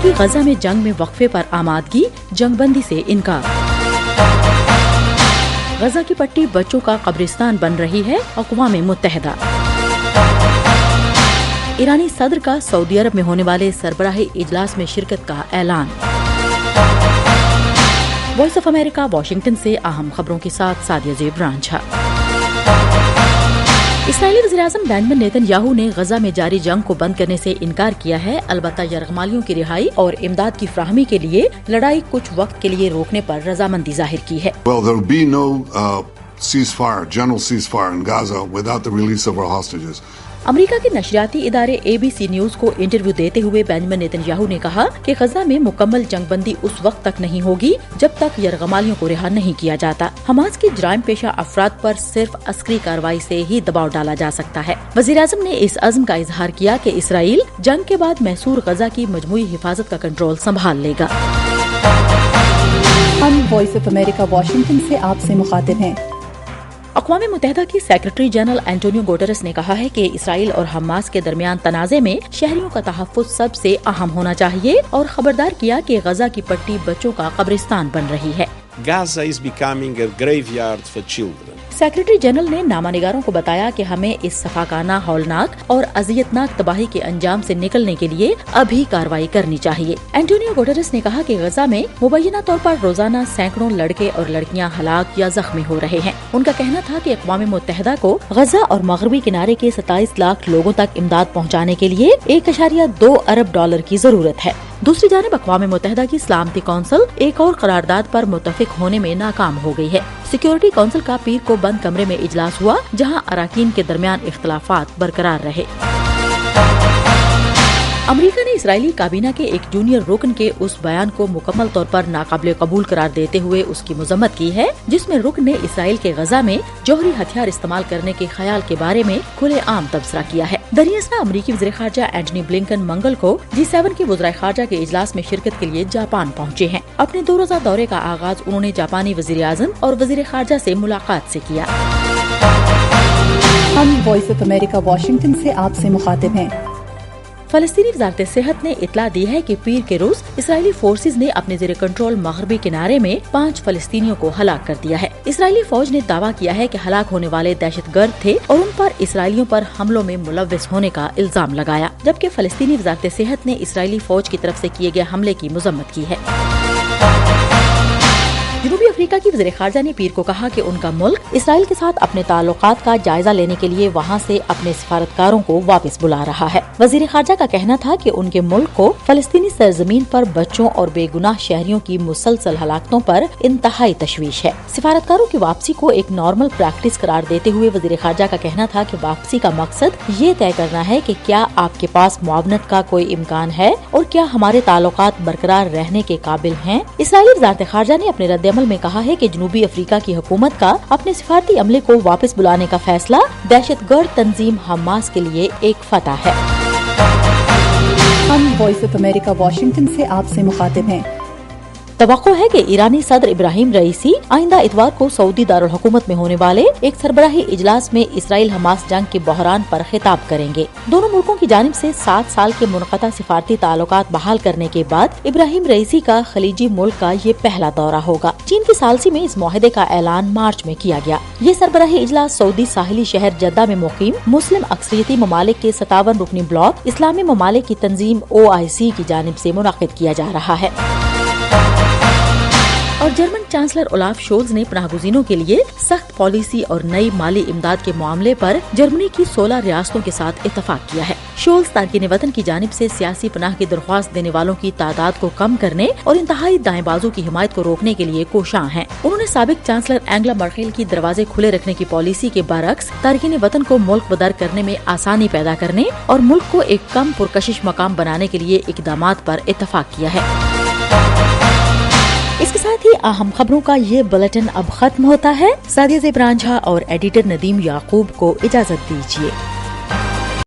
کی غزہ में जंग में वक्फे पर आमादगी, जंगबंदी से इनकार। गजा की पट्टी बच्चों का कब्रिस्तान बन रही है, अक़वाम मुत्तहिदा। ईरानी सदर का सऊदी अरब में होने वाले सरबराही इजलास में शिरकत का ऐलान। वॉइस ऑफ अमेरिका वाशिंगटन से अहम खबरों के साथ सादिया ज़ेब रांझा। इसराइली वज़ीर-ए-आज़म बेंजामिन नेतन्याहू ने गजा में जारी जंग को बंद करने से इनकार किया है। अलबत्ता यरगमालियों की रिहाई और इमदाद की फ्राहमी के लिए लड़ाई कुछ वक्त के लिए रोकने पर रजामंदी जाहिर की है। Well, there will be no general ceasefire in Gaza without the release of our hostages. America के नशरियाती इदारे ABC न्यूज को इंटरव्यू देते हुए बेंजामिन नेतन्याहू ने कहा कि गजा में मुकम्मल जंगबंदी उस वक्त तक नहीं होगी जब तक यरगमालियों को रिहा नहीं किया जाता। हमास की जराइम पेशा अफराद पर सिर्फ अस्करी कार्रवाई से ही दबाव डाला जा सकता है। वज़ीर-ए-आज़म ने इस अज़्म का इजहार किया कि इसराइल जंग के बाद महसूर गजा की मजमूई हिफाजत का कंट्रोल संभाल लेगा। हम वॉइस ऑफ अमेरिका वाशिंगटन से आपसे मुखातिब हैं। अक़वाम मुत्तहिदा की सेक्रेटरी जनरल एंटोनियो गुटेरेस ने कहा है कि इसराइल और हमास के दरमियान तनाज़े में शहरियों का तहफ़्फ़ुज़ सबसे अहम होना चाहिए और खबरदार किया कि गजा की पट्टी बच्चों का कब्रिस्तान बन रही है। Gaza is becoming a graveyard for children. Secretary general ने नामानिगारों को बताया कि हमें इस सफाकाना, हौलनाक और अजियतनाक तबाही के अंजाम से निकलने के लिए अभी कार्रवाई करनी चाहिए। एंटोनियो गुटेरेस ने कहा कि गजा में मुबैना तौर पर रोजाना सैकड़ों लड़के और लड़कियां हलाक या जख्मी हो रहे हैं। उनका कहना था कि अक़वाम मुत्तहिदा को गजा और मगरबी किनारे के 27 लाख लोगों तक इमदाद पहुँचाने के लिए $1.2 अरब की जरूरत है। दूसरी जानिब अक़वाम मुत्तहिदा की सलामती कौंसिल एक और करारदाद पर मुत्तफिक होने में नाकाम हो गई है। सिक्योरिटी काउंसिल का पीर को बंद कमरे में इजलास हुआ, जहां अराकीन के दरमियान इख्तलाफात बरकरार रहे। अमेरिका ने इसराइली काबीना के एक जूनियर रुकन के उस बयान को मुकम्मल तौर पर नाकाबिले कबूल करार देते हुए उसकी मजम्मत की है, जिसमें रुकन ने इसराइल के गजा में जौहरी हथियार इस्तेमाल करने के ख्याल के बारे में खुलेआम तबसरा किया है। दरअसल अमरीकी वज़ीर ख़ारजा एंटनी ब्लिंकन मंगल को G7 के वज़राए ख़ारजा के इजलास में शिरकत के लिए जापान पहुँचे हैं। अपने 2 रोज़ा दौरे का आगाज उन्होंने जापानी वज़ीर-ए-आज़म और वज़ीर ख़ारजा से मुलाकात से किया। हम वॉइस ऑफ अमेरिका वाशिंगटन से आपसे मुखातिब हैं। फलस्तीनी वज़ारत सेहत ने इतला दी है कि पीर के रोज इसराइली फोर्सेज ने अपने ज़ेरे कंट्रोल मगरबी किनारे में 5 फलस्तीनियों को हलाक कर दिया है। इसराइली फौज ने दावा किया है कि हलाक होने वाले दहशतगर्द थे और उन पर इसराइलियों पर हमलों में मुलव्विस होने का इल्जाम लगाया, जबकि फलस्तीनी वज़ारत सेहत ने इसराइली फौज की तरफ से किए गए हमले की मजम्मत की है। जनूबी अफ्रीका की वज़ीर ख़ारजा ने पीर को कहा कि उनका मुल्क इसराइल के साथ अपने ताल्लुकात का जायजा लेने के लिए वहाँ से अपने सिफारतकारों को वापस बुला रहा है। वज़ीर ख़ारजा का कहना था कि उनके मुल्क को फलस्तीनी सरजमीन पर बच्चों और बेगुनाह शहरियों की मुसलसल हलाकतों पर इंतहाई तशवीश है। सिफारतकारों की वापसी को एक नॉर्मल प्रैक्टिस करार देते हुए वज़ीर ख़ारजा का कहना था कि वापसी का मकसद ये तय करना है कि क्या आपके पास मुआवनत का कोई इम्कान है और क्या हमारे ताल्लुकात बरकरार रहने के काबिल हैं। इसराइली वज़ारत ख़ारजा ने अपने रद्द अमल में कहा है कि जनूबी अफ्रीका की हुकूमत का अपने सिफारती अमले को वापस बुलाने का फैसला दहशतगर्द तंजीम हमास के लिए एक फतह है। हम वॉइस ऑफ अमेरिका वाशिंगटन से आपसे मुखातिब हैं। तवक्को है कि ईरानी सदर इब्राहिम रईसी आइंदा इतवार को सऊदी दारुल हुकूमत में होने वाले एक सरबराही इजलास में इसराइल हमास जंग के बहरान पर खिताब करेंगे। दोनों मुल्कों की जानिब से 7 साल के मुनक़ता सिफारती ताल्लुकात बहाल करने के बाद इब्राहिम रईसी का खलीजी मुल्क का ये पहला दौरा होगा। चीन की सालसी में इस मुआहदे का ऐलान मार्च में किया गया। ये सरबराही इजलास सऊदी साहिली शहर जद्दा में मुकीम मुस्लिम अक्सरियती ममालिक के 57 रुकनी ब्लॉक इस्लामी ममालिक की तंजीम OIC की जानिब से मुनक़िद किया जा रहा है। और जर्मन चांसलर ओलाफ शोल्ज ने पनाहगुज़ीनों के लिए सख्त पॉलिसी और नई माली इमदाद के मामले पर जर्मनी की 16 रियासतों के साथ इत्तफाक किया है। शोल्ज तारकीन वतन की जानिब से सियासी पनाह की दरख्वास्त देने वालों की तादाद को कम करने और इंतहाई दाएं बाजू की हिमायत को रोकने के लिए कोशां हैं। उन्होंने साबिक चांसलर एंगला मर्केल की दरवाजे खुले रखने की पॉलिसी के बरक्स तारकीन वतन को मुल्क बदर करने में आसानी पैदा करने और मुल्क को एक कम पुरकशिश मकाम बनाने के लिए इकदामात पर इत्तफाक किया है। इसके साथ ही अहम खबरों का ये बुलेटिन अब खत्म होता है। सादिया ज़ेब रांझा और एडिटर नदीम याकूब को इजाजत दीजिए।